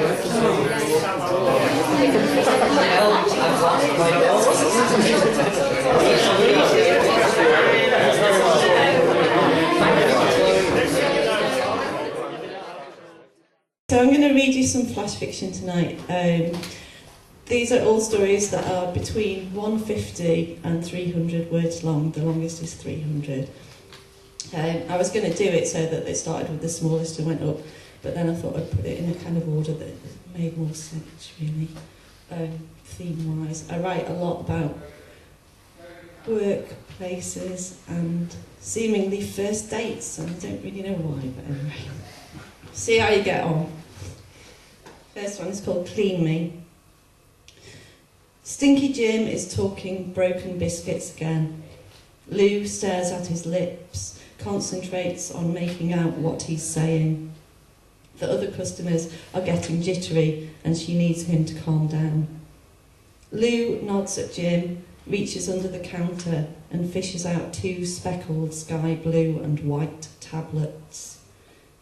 So I'm going to read you some flash fiction tonight. These are all stories that are between 150 and 300 words long. The longest is 300. I was going to do it so that they started with the smallest and went up, but then I thought I'd put it in a kind of order that made more sense, really, theme-wise. I write a lot about workplaces and seemingly first dates, and I don't really know why, but anyway. See how you get on. First one is called Clean Me. Stinky Jim is talking broken biscuits again. Lou stares at his lips, concentrates on making out what he's saying. The other customers are getting jittery and she needs him to calm down. Lou nods at Jim, reaches under the counter and fishes out 2 speckled sky blue and white tablets.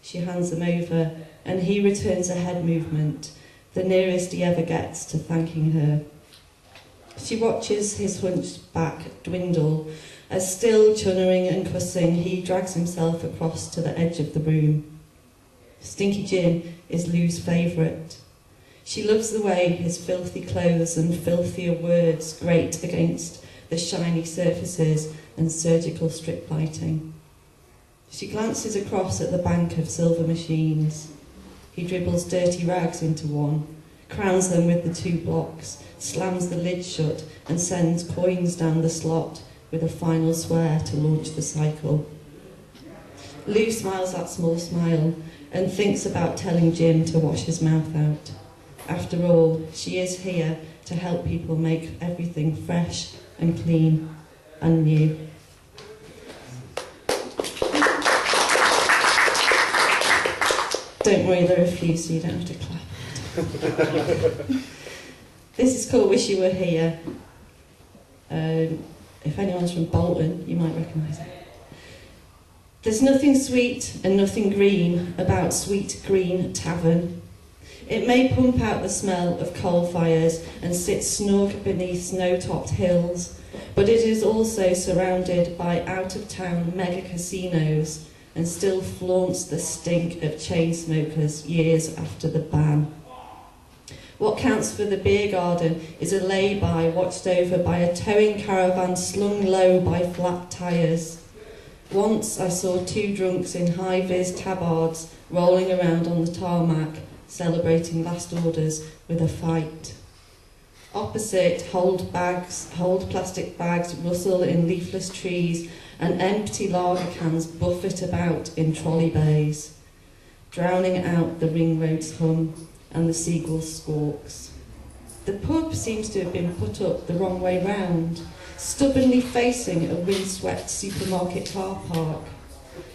She hands them over and he returns a head movement, the nearest he ever gets to thanking her. She watches his hunched back dwindle as, still chunnering and cussing, he drags himself across to the edge of the room. Stinky Jim is Lou's favourite. She loves the way his filthy clothes and filthier words grate against the shiny surfaces and surgical strip lighting. She glances across at the bank of silver machines. He dribbles dirty rags into one, crowns them with the 2 blocks, slams the lid shut and sends coins down the slot with a final swear to launch the cycle. Lou smiles that small smile and thinks about telling Jim to wash his mouth out. After all, she is here to help people make everything fresh and clean and new. Don't worry, there are a few, so you don't have to clap. This is called Wish You Were Here. If anyone's from Bolton, you might recognise it. There's nothing sweet and nothing green about Sweet Green Tavern. It may pump out the smell of coal fires and sit snug beneath snow-topped hills, but it is also surrounded by out-of-town mega casinos and still flaunts the stink of chain smokers years after the ban. What counts for the beer garden is a lay-by watched over by a towing caravan slung low by flat tyres. Once I saw 2 drunks in high-vis tabards rolling around on the tarmac, celebrating last orders with a fight. Opposite, hold plastic bags rustle in leafless trees and empty lager cans buffet about in trolley bays, drowning out the ring road's hum and the seagull's squawks. The pub seems to have been put up the wrong way round, stubbornly facing a windswept supermarket car park.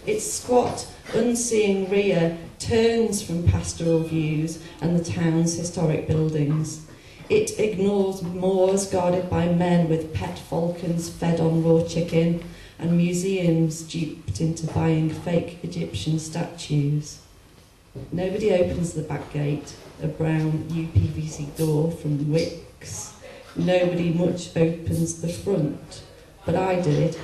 Its squat, unseeing rear turns from pastoral views and the town's historic buildings. It ignores moors guarded by men with pet falcons fed on raw chicken and museums duped into buying fake Egyptian statues. Nobody opens the back gate, a brown UPVC door from Wicks. Nobody much opens the front, but I did.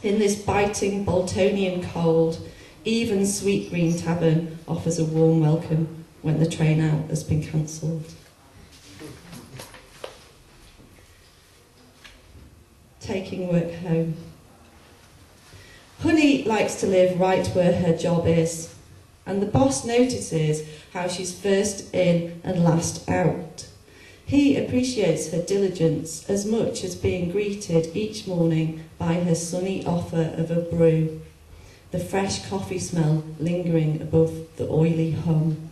In this biting Boltonian cold, even Sweet Green Tavern offers a warm welcome when the train out has been cancelled. Taking work home. Honey likes to live right where her job is, and the boss notices how she's first in and last out. He appreciates her diligence as much as being greeted each morning by her sunny offer of a brew, the fresh coffee smell lingering above the oily hum.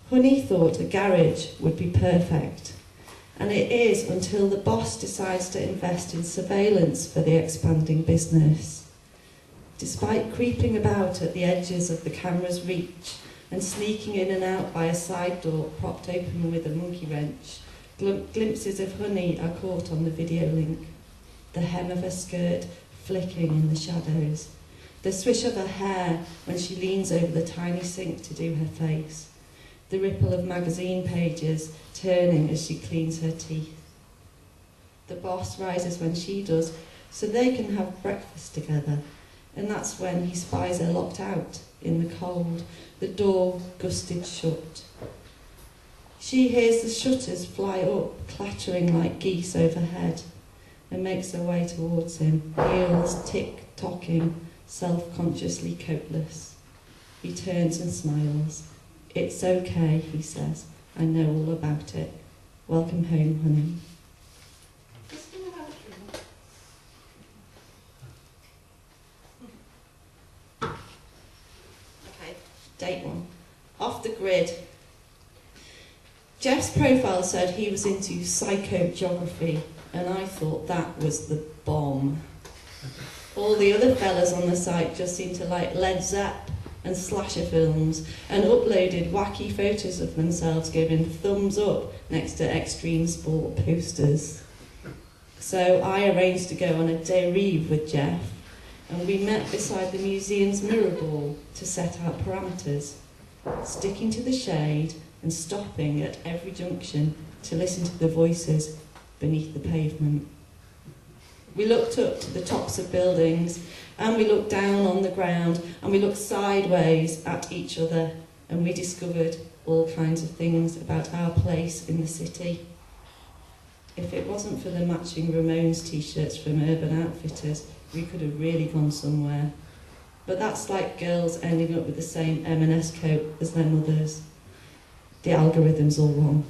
Honey thought a garage would be perfect, and it is until the boss decides to invest in surveillance for the expanding business. Despite creeping about at the edges of the camera's reach and sneaking in and out by a side door propped open with a monkey wrench, glimpses of Honey are caught on the video link. The hem of her skirt flicking in the shadows, the swish of her hair when she leans over the tiny sink to do her face, the ripple of magazine pages turning as she cleans her teeth. The boss rises when she does, so they can have breakfast together, and that's when he spies her locked out in the cold, the door gusted shut. She hears the shutters fly up, clattering like geese overhead, and makes her way towards him, heels tick-tocking, self-consciously coatless. He turns and smiles. "It's okay," he says. "I know all about it. Welcome home, honey." Okay, date one. Off the grid. Jeff's profile said he was into psychogeography, and I thought that was the bomb. All the other fellas on the site just seemed to like Led Zepp and slasher films, and uploaded wacky photos of themselves giving thumbs up next to extreme sport posters. So I arranged to go on a dérive with Jeff, and we met beside the museum's mirror ball to set out parameters, sticking to the shade and stopping at every junction to listen to the voices beneath the pavement. We looked up to the tops of buildings, and we looked down on the ground, and we looked sideways at each other, and we discovered all kinds of things about our place in the city. If it wasn't for the matching Ramones t-shirts from Urban Outfitters, we could have really gone somewhere. But that's like girls ending up with the same M&S coat as their mothers. The algorithm's all wrong.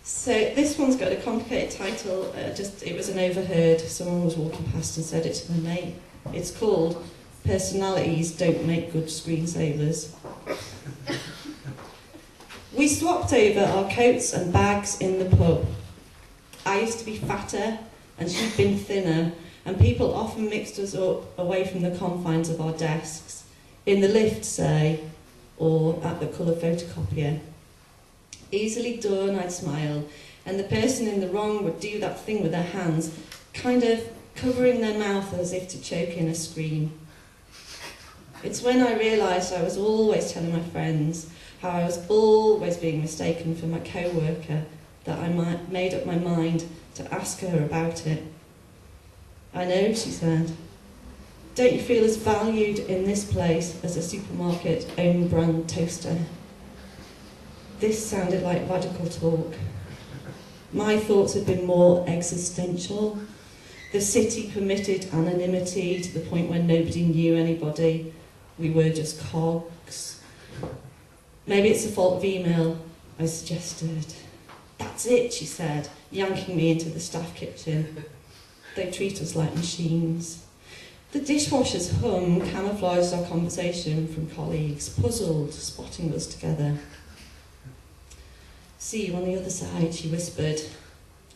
So this one's got a complicated title. It was an overheard. Someone was walking past and said it to their mate. It's called "Personalities Don't Make Good Screensavers." We swapped over our coats and bags in the pub. I used to be fatter and she'd been thinner, and people often mixed us up away from the confines of our desks, in the lift, say, or at the colour photocopier. Easily done, I'd smile, and the person in the wrong would do that thing with their hands, kind of covering their mouth as if to choke in a scream. It's when I realised I was always telling my friends how I was always being mistaken for my co-worker that I made up my mind to ask her about it. "I know," she said. "Don't you feel as valued in this place as a supermarket own brand toaster?" This sounded like radical talk. My thoughts had been more existential. The city permitted anonymity to the point where nobody knew anybody. We were just cogs. "Maybe it's the fault of email," I suggested. "That's it," she said, yanking me into the staff kitchen. They treat us like machines. The dishwasher's hum camouflaged our conversation from colleagues, puzzled, spotting us together. "See you on the other side," she whispered.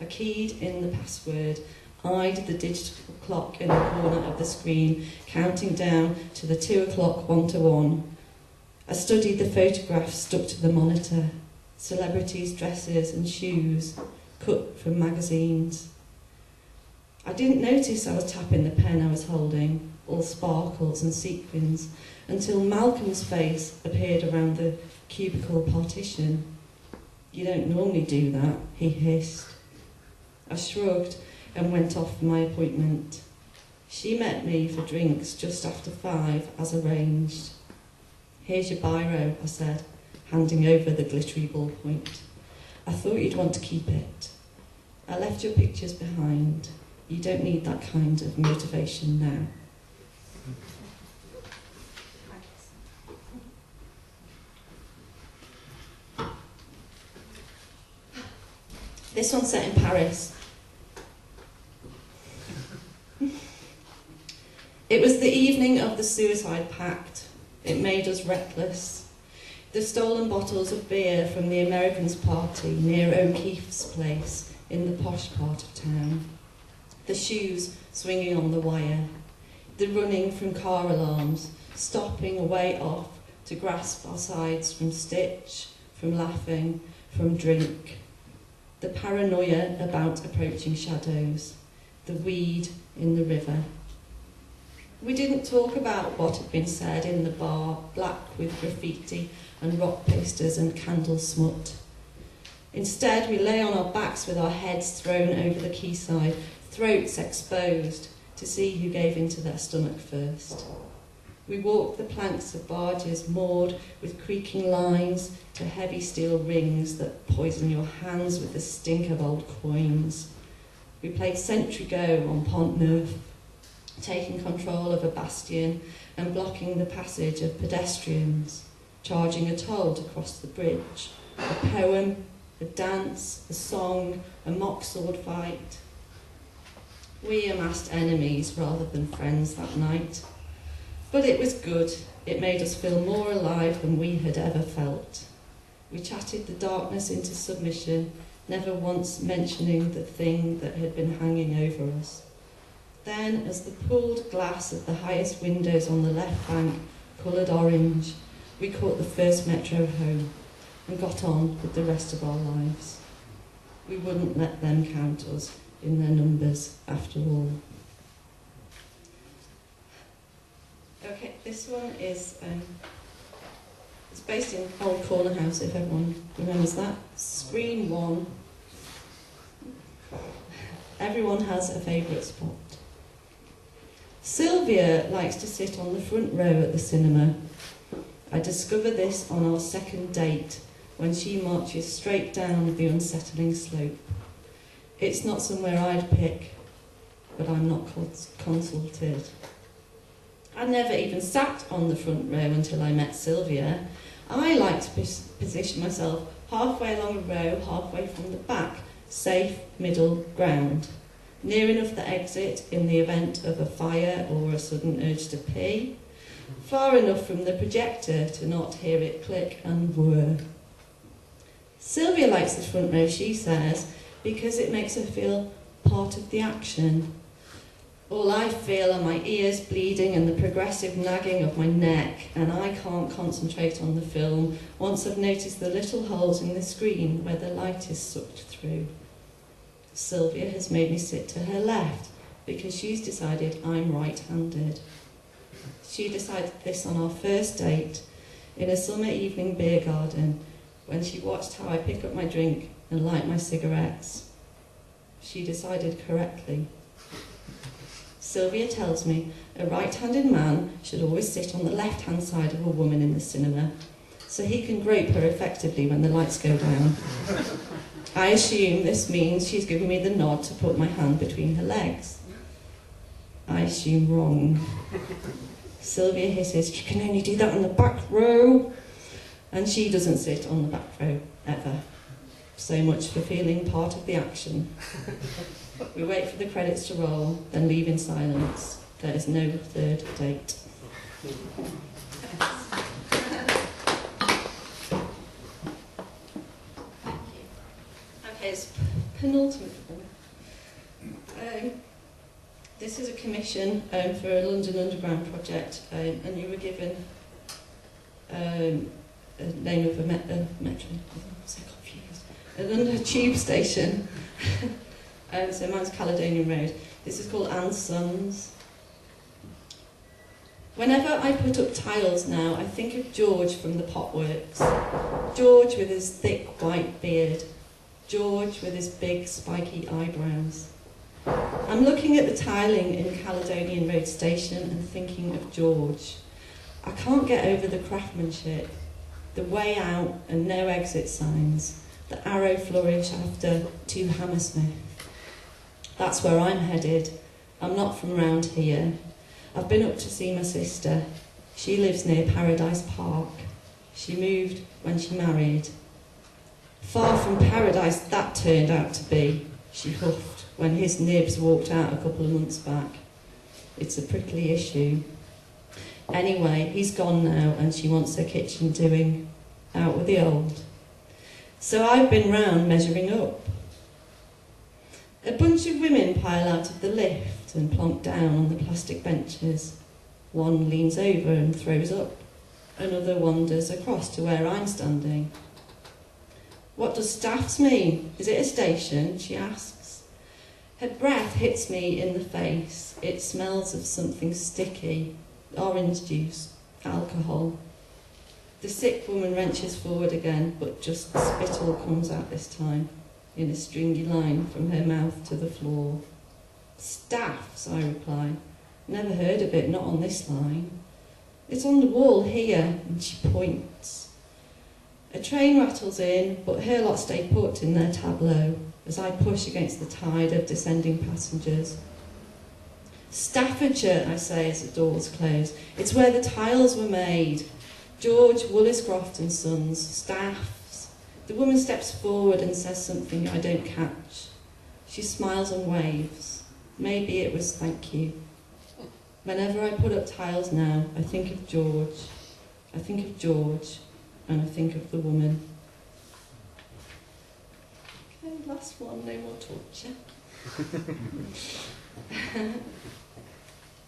I keyed in the password, eyed the digital clock in the corner of the screen, counting down to the 2 o'clock one-to-one. I studied the photographs stuck to the monitor, celebrities' dresses and shoes, cut from magazines. I didn't notice I was tapping the pen I was holding, all sparkles and sequins, until Malcolm's face appeared around the cubicle partition. "You don't normally do that," he hissed. I shrugged and went off for my appointment. She met me for drinks just after 5, as arranged. "Here's your biro," I said, handing over the glittery ballpoint. "I thought you'd want to keep it. I left your pictures behind. You don't need that kind of motivation now." This one's set in Paris. It was the evening of the suicide pact. It made us reckless. The stolen bottles of beer from the Americans' party near O'Keefe's place in the posh part of town. The shoes swinging on the wire. The running from car alarms, stopping a way off to grasp our sides from stitch, from laughing, from drink. The paranoia about approaching shadows. The weed in the river. We didn't talk about what had been said in the bar, black with graffiti and rock posters and candle smut. Instead, we lay on our backs with our heads thrown over the quayside, throats exposed, to see who gave into their stomach first. We walked the planks of barges moored with creaking lines to heavy steel rings that poison your hands with the stink of old coins. We played Sentry Go on Pont Neuf, taking control of a bastion and blocking the passage of pedestrians, charging a toll to cross the bridge, a poem, a dance, a song, a mock sword fight. We amassed enemies rather than friends that night. But it was good. It made us feel more alive than we had ever felt. We chatted the darkness into submission, never once mentioning the thing that had been hanging over us. Then, as the pooled glass of the highest windows on the left bank coloured orange, we caught the first metro home and got on with the rest of our lives. We wouldn't let them count us in their numbers after all. Okay, this one is it's based in Old Corner House, if everyone remembers that. Screen 1. Everyone has a favourite spot. Sylvia likes to sit on the front row at the cinema. I discover this on our second date, when she marches straight down the unsettling slope. It's not somewhere I'd pick, but I'm not consulted. I never even sat on the front row until I met Sylvia. I like to position myself halfway along a row, halfway from the back, safe middle ground. Near enough the exit in the event of a fire or a sudden urge to pee. Far enough from the projector to not hear it click and whir. Sylvia likes the front row, she says, because it makes her feel part of the action. All I feel are my ears bleeding and the progressive nagging of my neck, and I can't concentrate on the film once I've noticed the little holes in the screen where the light is sucked through. Sylvia has made me sit to her left because she's decided I'm right-handed. She decided this on our first date in a summer evening beer garden when she watched how I pick up my drink and light my cigarettes. She decided correctly. Sylvia tells me a right-handed man should always sit on the left-hand side of a woman in the cinema so he can grope her effectively when the lights go down. I assume this means she's giving me the nod to put my hand between her legs. I assume wrong. Sylvia hisses, "You can only do that on the back row." And she doesn't sit on the back row, ever. So much for feeling part of the action. We wait for the credits to roll, then leave in silence. There is no third date. Okay, it's penultimate one. This is a commission for a London Underground project, and you were given a name of a metro. I'm so confused. A London tube station. So mine's Caledonian Road. This is called Anne's Sons. Whenever I put up tiles now, I think of George from the Potworks. George with his thick white beard. George with his big spiky eyebrows. I'm looking at the tiling in Caledonian Road Station and thinking of George. I can't get over the craftsmanship, the way out and no exit signs, the arrow flourish after to Hammersmith. That's where I'm headed. I'm not from round here. I've been up to see my sister. She lives near Paradise Park. She moved when she married. Far from paradise that turned out to be, she huffed when his nibs walked out a couple of months back. It's a prickly issue. Anyway, he's gone now and she wants her kitchen doing. Out with the old. So I've been round measuring up. A bunch of women pile out of the lift and plonk down on the plastic benches. One leans over and throws up. Another wanders across to where I'm standing. "What does staffs mean? Is it a station?" she asks. Her breath hits me in the face. It smells of something sticky, orange juice, alcohol. The sick woman wrenches forward again, but just spittle comes out this time, in a stringy line from her mouth to the floor. Staffs, I reply. Never heard of it, not on this line. It's on the wall here, and she points. A train rattles in, but her lot stay put in their tableau as I push against the tide of descending passengers. Staffordshire, I say as the doors close. It's where the tiles were made. George Woolliscroft and Sons, Staffs. The woman steps forward and says something I don't catch. She smiles and waves. Maybe it was thank you. Whenever I put up tiles now, I think of George. I think of George, and I think of the woman. Okay, last one, no more torture.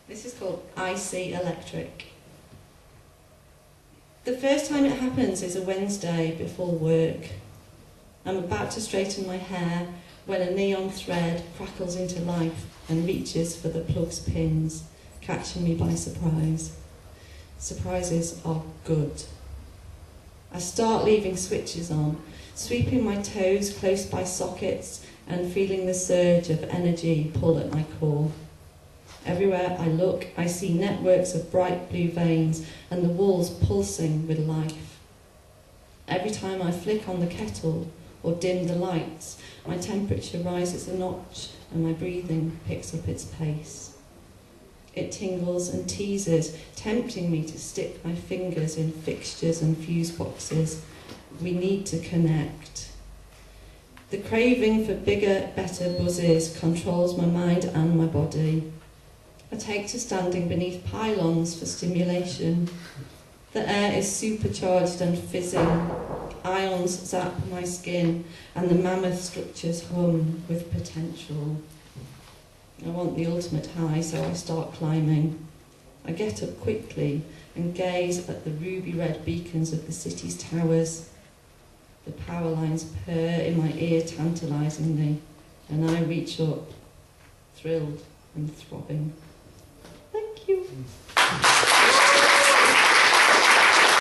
This is called Icy Electric. The first time it happens is a Wednesday before work. I'm about to straighten my hair when a neon thread crackles into life and reaches for the plug's pins, catching me by surprise. Surprises are good. I start leaving switches on, sweeping my toes close by sockets and feeling the surge of energy pull at my core. Everywhere I look, I see networks of bright blue veins and the walls pulsing with life. Every time I flick on the kettle or dim the lights, my temperature rises a notch and my breathing picks up its pace. It tingles and teases, tempting me to stick my fingers in fixtures and fuse boxes. We need to connect. The craving for bigger, better buzzes controls my mind and my body. I take to standing beneath pylons for stimulation. The air is supercharged and fizzing. Ions zap my skin and the mammoth structures hum with potential. I want the ultimate high, so I start climbing. I get up quickly and gaze at the ruby-red beacons of the city's towers. The power lines purr in my ear tantalisingly, and I reach up, thrilled and throbbing. Thank you.